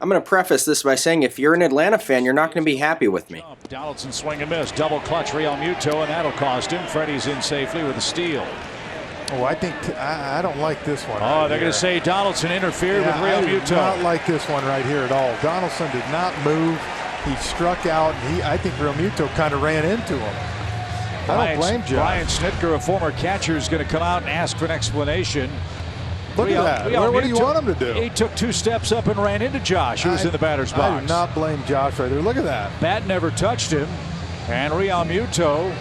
I'm going to preface this by saying if you're an Atlanta fan, you're not going to be happy with me. Donaldson swing and miss, double clutch Real Muto, and that'll cost him. Freddie's in safely with a steal. Oh, I think I don't like this one. Oh, they're going to say Donaldson interfered with Real Muto. I do not like this one right here at all. Donaldson did not move. He struck out, and I think Real Muto kind of ran into him. I don't blame Josh. Brian Snitker, a former catcher, is going to come out and ask for an explanation. Look at that. What do you want him to do? He took 2 steps up and ran into Josh, who was in the batter's box. I do not blame Josh right there. Look at that. Bat never touched him, and Real Muto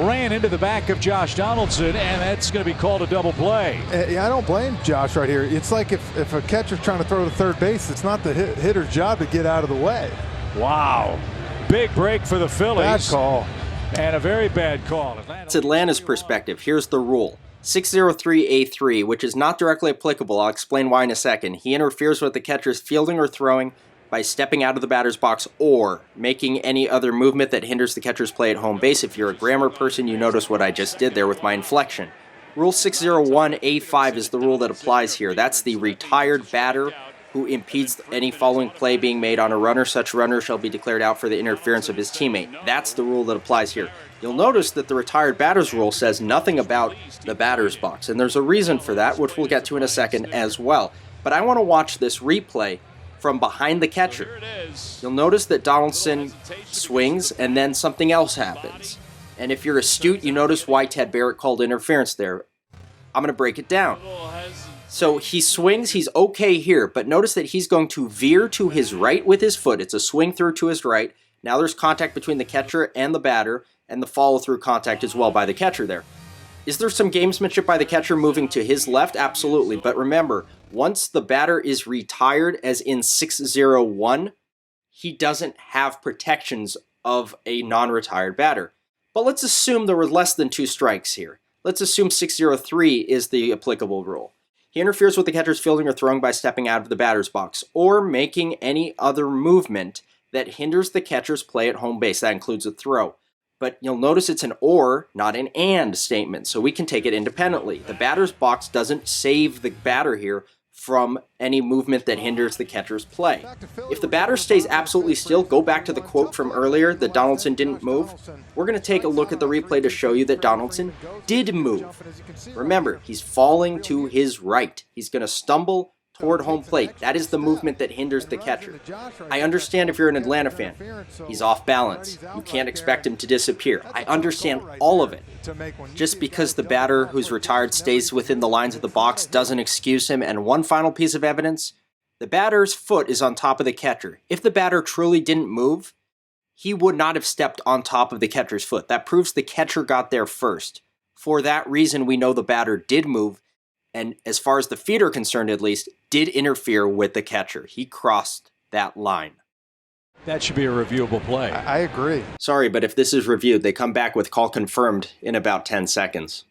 ran into the back of Josh Donaldson, and that's going to be called a double play. Yeah, I don't blame Josh right here. It's like if a catcher's trying to throw to third base, it's not the hitter's job to get out of the way. Wow. Big break for the Phillies. Bad call. And a very bad call. It's Atlanta's perspective. Here's the rule. 603A3, which is not directly applicable. I'll explain why in a second. He interferes with the catcher's fielding or throwing by stepping out of the batter's box or making any other movement that hinders the catcher's play at home base. If you're a grammar person, you notice what I just did there with my inflection. Rule 601A5 is the rule that applies here. That's the retired batter who impedes any following play being made on a runner. Such runner shall be declared out for the interference of his teammate. That's the rule that applies here. You'll notice that the retired batter's rule says nothing about the batter's box, and there's a reason for that, which we'll get to in a second as well. But I want to watch this replay from behind the catcher. You'll notice that Donaldson swings, and then something else happens. And if you're astute, you notice why Ted Barrett called interference there. I'm going to break it down. So he swings, he's okay here, but notice that he's going to veer to his right with his foot. It's a swing through to his right. Now there's contact between the catcher and the batter, and the follow-through contact as well by the catcher there. Is there some gamesmanship by the catcher moving to his left? Absolutely. But remember, once the batter is retired, as in 601, he doesn't have protections of a non-retired batter. But let's assume there were less than 2 strikes here. Let's assume 603 is the applicable rule. He interferes with the catcher's fielding or throwing by stepping out of the batter's box or making any other movement that hinders the catcher's play at home base. That includes a throw. But you'll notice it's an or, not an and statement, so we can take it independently. The batter's box doesn't save the batter here from any movement that hinders the catcher's play. If the batter stays absolutely still, go back to the quote from earlier that Donaldson didn't move. We're going to take a look at the replay to show you that Donaldson did move. Remember, he's falling to his right. He's going to stumble toward home plate. That is the movement that hinders the catcher. I understand if you're an Atlanta fan, he's off balance. You can't expect him to disappear. I understand all of it. Just because the batter who's retired stays within the lines of the box doesn't excuse him. And one final piece of evidence, the batter's foot is on top of the catcher. If the batter truly didn't move, he would not have stepped on top of the catcher's foot. That proves the catcher got there first. For that reason, we know the batter did move, and as far as the feet are concerned at least, did interfere with the catcher. He crossed that line. That should be a reviewable play. I agree. Sorry, but if this is reviewed, they come back with call confirmed in about 10 seconds.